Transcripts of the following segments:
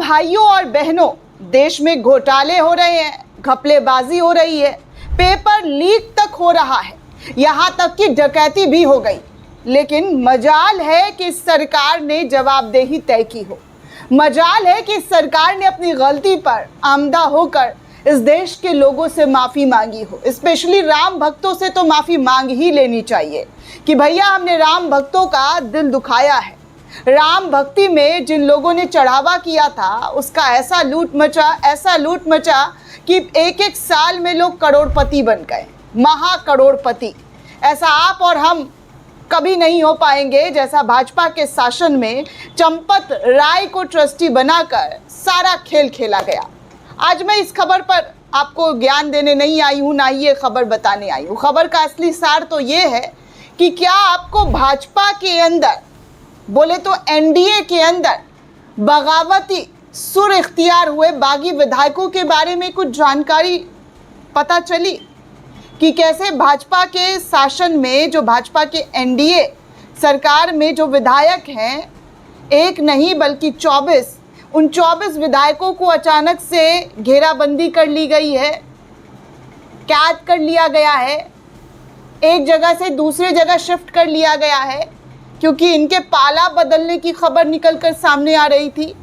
भाइयों और बहनों, देश में घोटाले हो रहे हैं, घपलेबाजी हो रही है, पेपर लीक तक हो रहा है, यहाँ तक कि डकैती भी हो गई। लेकिन मजाल है कि सरकार ने जवाबदेही तय की हो। मजाल है कि सरकार ने अपनी गलती पर आमदा होकर इस देश के लोगों से माफ़ी मांगी हो। स्पेशली राम भक्तों से तो माफ़ी मांग ही लेनी चाहिए कि भैया हमने राम भक्तों का दिल दुखाया है। राम भक्ति में जिन लोगों ने चढ़ावा किया था उसका ऐसा लूट मचा कि एक एक साल में लोग करोड़पति बन गए, महाकरोड़पति। ऐसा आप और हम कभी नहीं हो पाएंगे जैसा भाजपा के शासन में चंपत राय को ट्रस्टी बनाकर सारा खेल खेला गया। आज मैं इस खबर पर आपको ज्ञान देने नहीं आई हूँ, ना ही ये खबर बताने आई हूँ। खबर का असली सार तो ये है कि क्या आपको भाजपा के अंदर, बोले तो एनडीए के अंदर, बगावती सुर इख्तियार हुए बागी विधायकों के बारे में कुछ जानकारी पता चली कि कैसे भाजपा के शासन में, जो भाजपा के एनडीए सरकार में जो विधायक हैं, एक नहीं बल्कि 24, उन 24 विधायकों को अचानक से घेराबंदी कर ली गई है, कैद कर लिया गया है, एक जगह से दूसरे जगह शिफ्ट कर लिया गया है, क्योंकि इनके पाला बदलने की खबर निकलकर सामने आ रही थी।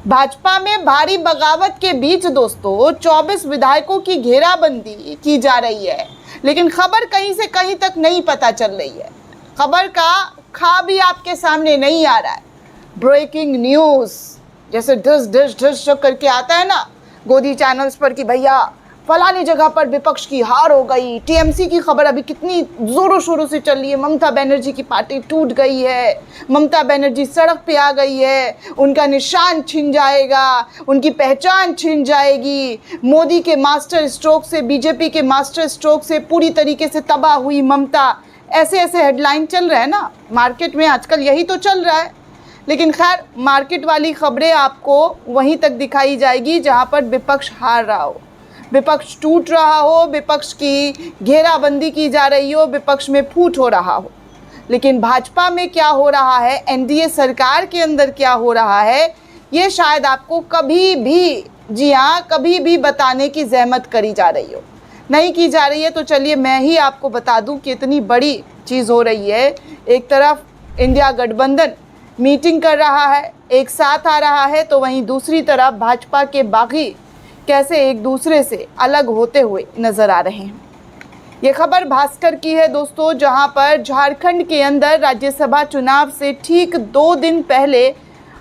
भाजपा में भारी बगावत के बीच दोस्तों 24 विधायकों की घेराबंदी की जा रही है, लेकिन खबर कहीं से कहीं तक नहीं पता चल रही है। खबर का खा भी आपके सामने नहीं आ रहा है। ब्रेकिंग न्यूज़ जैसे ढस ढस ढस करके आता है ना गोदी चैनल्स पर कि भैया फलानी जगह पर विपक्ष की हार हो गई। टीएमसी की खबर अभी कितनी ज़ोरों शोरों से चल रही है, ममता बनर्जी की पार्टी टूट गई है, ममता बनर्जी सड़क पे आ गई है, उनका निशान छिन जाएगा, उनकी पहचान छिन जाएगी। मोदी के मास्टर स्ट्रोक से, बीजेपी के मास्टर स्ट्रोक से पूरी तरीके से तबाह हुई ममता। ऐसे ऐसे हेडलाइन चल रहे हैं ना मार्केट में आजकल, यही तो चल रहा है। लेकिन खैर, मार्केट वाली खबरें आपको वहीं तक दिखाई जाएगी जहाँ पर विपक्ष हार रहा हो, विपक्ष टूट रहा हो, विपक्ष की घेराबंदी की जा रही हो, विपक्ष में फूट हो रहा हो। लेकिन भाजपा में क्या हो रहा है, एनडीए सरकार के अंदर क्या हो रहा है, ये शायद आपको कभी भी, जी हाँ, कभी भी बताने की जहमत करी जा रही हो, नहीं की जा रही है। तो चलिए मैं ही आपको बता दूं कि इतनी बड़ी चीज़ हो रही है। एक तरफ इंडिया गठबंधन मीटिंग कर रहा है, एक साथ आ रहा है, तो वहीं दूसरी तरफ भाजपा के बागी कैसे एक दूसरे से अलग होते हुए नज़र आ रहे हैं। ये खबर भास्कर की है दोस्तों, जहां पर झारखंड के अंदर राज्यसभा चुनाव से ठीक 2 दिन पहले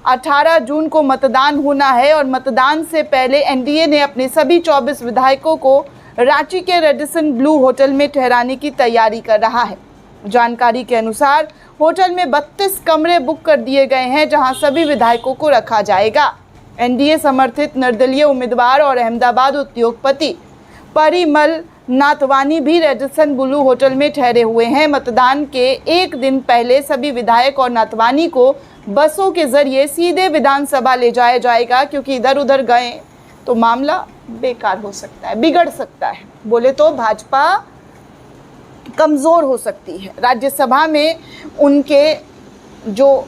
18 जून को मतदान होना है और मतदान से पहले एनडीए ने अपने सभी 24 विधायकों को रांची के रेडिसन ब्लू होटल में ठहराने की तैयारी कर रहा है। जानकारी के अनुसार होटल में 32 कमरे बुक कर दिए गए हैं जहां सभी विधायकों को रखा जाएगा। एनडीए समर्थित निर्दलीय उम्मीदवार और अहमदाबाद उद्योगपति परिमल नाथवानी भी रेडिसन ब्लू होटल में ठहरे हुए हैं। मतदान के एक दिन पहले सभी विधायक और नाथवानी को बसों के जरिए सीधे विधानसभा ले जाया जाएगा, क्योंकि इधर उधर गए तो मामला बेकार हो सकता है, बिगड़ सकता है। बोले तो भाजपा कमज़ोर हो सकती है। राज्यसभा में उनके जो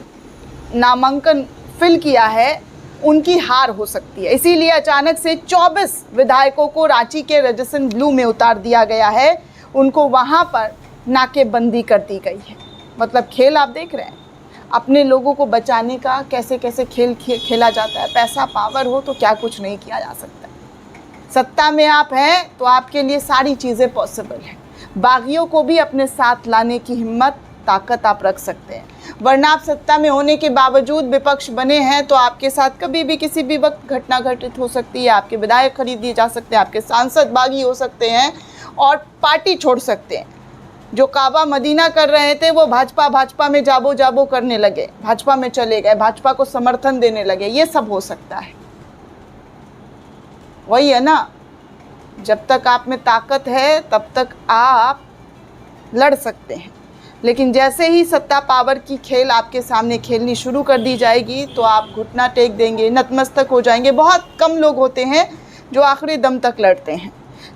नामांकन फिल किया है उनकी हार हो सकती है। इसीलिए अचानक से 24 विधायकों को रांची के रेडिसन ब्लू में उतार दिया गया है, उनको वहाँ पर नाकेबंदी कर दी गई है। मतलब खेल आप देख रहे हैं, अपने लोगों को बचाने का कैसे कैसे खेल खेला जाता है। पैसा पावर हो तो क्या कुछ नहीं किया जा सकता। सत्ता में आप हैं तो आपके लिए सारी चीज़ें पॉसिबल हैं। बागियों को भी अपने साथ लाने की हिम्मत, ताकत आप रख सकते हैं। वरना आप सत्ता में होने के बावजूद विपक्ष बने हैं तो आपके साथ कभी भी किसी भी वक्त घटना घटित हो सकती है। आपके विधायक खरीद दिए जा सकते हैं, आपके सांसद बागी हो सकते हैं और पार्टी छोड़ सकते हैं। जो काबा मदीना कर रहे थे वो भाजपा में जाबो करने लगे, भाजपा में चले गए, भाजपा को समर्थन देने लगे। ये सब हो सकता है। वही है ना, जब तक आप में ताकत है तब तक आप लड़ सकते हैं, लेकिन जैसे ही सत्ता पावर की खेल आपके सामने खेलनी शुरू कर दी जाएगी तो आप घुटना टेक देंगे, नतमस्तक हो जाएंगे। बहुत कम लोग होते हैं जो आखिरी दम तक लड़ते हैं।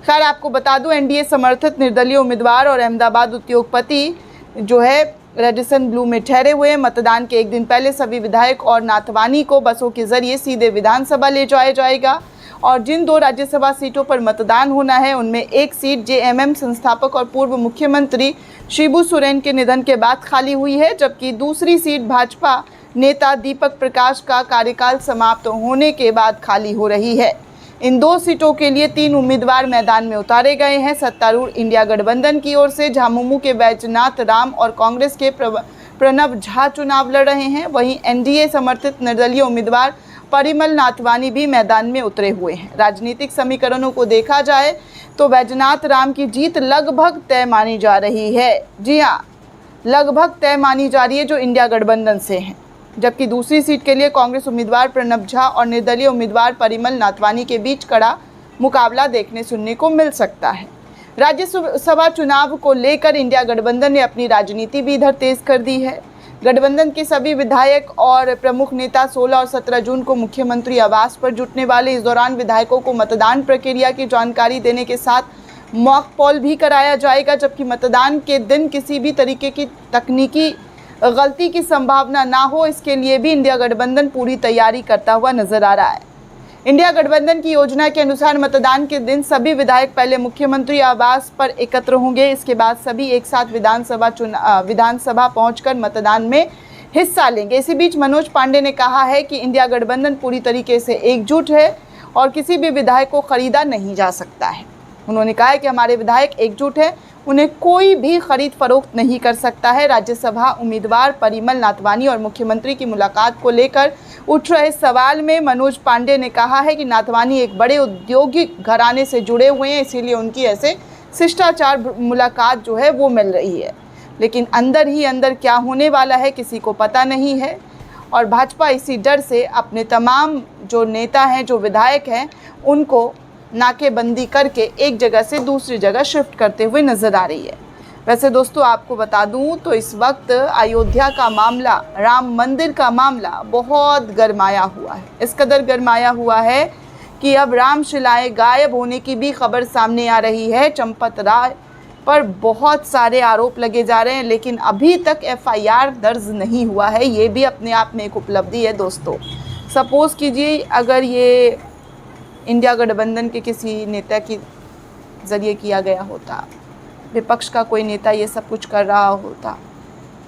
खैर, आपको बता दूं, एनडीए समर्थित निर्दलीय उम्मीदवार और अहमदाबाद उद्योगपति जो है रेडिसन ब्लू में ठहरे हुए हैं। मतदान के एक दिन पहले सभी विधायक और नाथवानी को बसों के जरिए सीधे विधानसभा ले जाया जाएगा और जिन 2 राज्यसभा सीटों पर मतदान होना है उनमें एक सीट जेएमएम संस्थापक और पूर्व मुख्यमंत्री शिबू सोरेन के निधन के बाद खाली हुई है, जबकि दूसरी सीट भाजपा नेता दीपक प्रकाश का कार्यकाल समाप्त होने के बाद खाली हो रही है। इन 2 सीटों के लिए 3 उम्मीदवार मैदान में उतारे गए हैं। सत्तारूढ़ इंडिया गठबंधन की ओर से झामुमो के बैजनाथ राम और कांग्रेस के प्रणव झा चुनाव लड़ रहे हैं। वहीं एनडीए समर्थित निर्दलीय उम्मीदवार परिमल नाथवानी भी मैदान में उतरे हुए हैं। राजनीतिक समीकरणों को देखा जाए तो बैजनाथ राम की जीत लगभग तय मानी जा रही है। जी हाँ, लगभग तय मानी जा रही है, जो इंडिया गठबंधन से हैं। जबकि दूसरी सीट के लिए कांग्रेस उम्मीदवार प्रणव झा और निर्दलीय उम्मीदवार परिमल नाथवानी के बीच कड़ा मुकाबला देखने सुनने को मिल सकता है। राज्यसभा चुनाव को लेकर इंडिया गठबंधन ने अपनी राजनीति भी इधर तेज कर दी है। गठबंधन के सभी विधायक और प्रमुख नेता 16 और 17 जून को मुख्यमंत्री आवास पर जुटने वाले। इस दौरान विधायकों को मतदान प्रक्रिया की जानकारी देने के साथ मॉक पोल भी कराया जाएगा, जबकि मतदान के दिन किसी भी तरीके की तकनीकी गलती की संभावना ना हो, इसके लिए भी इंडिया गठबंधन पूरी तैयारी करता हुआ नजर आ रहा है। इंडिया गठबंधन की योजना के अनुसार मतदान के दिन सभी विधायक पहले मुख्यमंत्री आवास पर एकत्र होंगे। इसके बाद सभी एक साथ विधानसभा पहुंचकर मतदान में हिस्सा लेंगे। इसी बीच मनोज पांडे ने कहा है कि इंडिया गठबंधन पूरी तरीके से एकजुट है और किसी भी विधायक को खरीदा नहीं जा सकता है। उन्होंने कहा है कि हमारे विधायक एकजुट है, उन्हें कोई भी खरीद फरोख्त नहीं कर सकता है। राज्यसभा उम्मीदवार परिमल नाथवानी और मुख्यमंत्री की मुलाकात को लेकर उठ रहे सवाल में मनोज पांडे ने कहा है कि नाथवानी एक बड़े औद्योगिक घराने से जुड़े हुए हैं, इसीलिए उनकी ऐसे शिष्टाचार मुलाकात जो है वो मिल रही है। लेकिन अंदर ही अंदर क्या होने वाला है किसी को पता नहीं है और भाजपा इसी डर से अपने तमाम जो नेता हैं, जो विधायक हैं, उनको नाकेबंदी करके एक जगह से दूसरी जगह शिफ्ट करते हुए नज़र आ रही है। वैसे दोस्तों, आपको बता दूं तो इस वक्त अयोध्या का मामला, राम मंदिर का मामला बहुत गरमाया हुआ है। इस कदर गरमाया हुआ है कि अब रामशिलाएं गायब होने की भी खबर सामने आ रही है। चंपत राय पर बहुत सारे आरोप लगे जा रहे हैं, लेकिन अभी तक एफआईआर दर्ज नहीं हुआ है। ये भी अपने आप में एक उपलब्धि है दोस्तों। सपोज़ कीजिए अगर ये इंडिया गठबंधन के किसी नेता के ज़रिए किया गया होता, विपक्ष का कोई नेता ये सब कुछ कर रहा होता,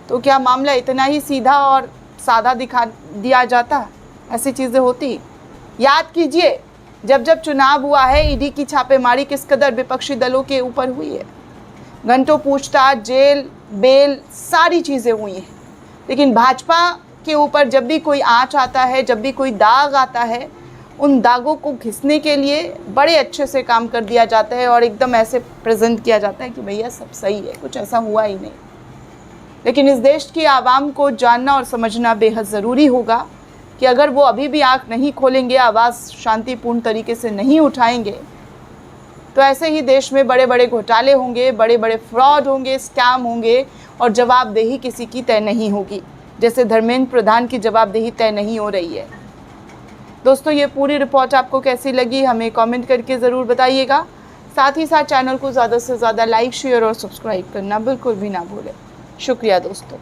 तो क्या मामला इतना ही सीधा और सादा दिखा दिया जाता? ऐसी चीज़ें होती? याद कीजिए, जब जब चुनाव हुआ है, ईडी की छापेमारी किस कदर विपक्षी दलों के ऊपर हुई है। घंटों पूछताछ, जेल, बेल, सारी चीज़ें हुई हैं। लेकिन भाजपा के ऊपर जब भी कोई आँच आता है, जब भी कोई दाग आता है, उन दागों को घिसने के लिए बड़े अच्छे से काम कर दिया जाता है और एकदम ऐसे प्रेजेंट किया जाता है कि भैया सब सही है, कुछ ऐसा हुआ ही नहीं। लेकिन इस देश की आवाम को जानना और समझना बेहद ज़रूरी होगा कि अगर वो अभी भी आँख नहीं खोलेंगे, आवाज़ शांतिपूर्ण तरीके से नहीं उठाएंगे, तो ऐसे ही देश में बड़े बड़े घोटाले होंगे, बड़े बड़े फ्रॉड होंगे, स्कैम होंगे और जवाबदेही किसी की तय नहीं होगी। जैसे धर्मेंद्र प्रधान की जवाबदेही तय नहीं हो रही है। दोस्तों, ये पूरी रिपोर्ट आपको कैसी लगी हमें कमेंट करके ज़रूर बताइएगा। साथ ही साथ चैनल को ज़्यादा से ज़्यादा लाइक, शेयर और सब्सक्राइब करना बिल्कुल भी ना भूलें। शुक्रिया दोस्तों।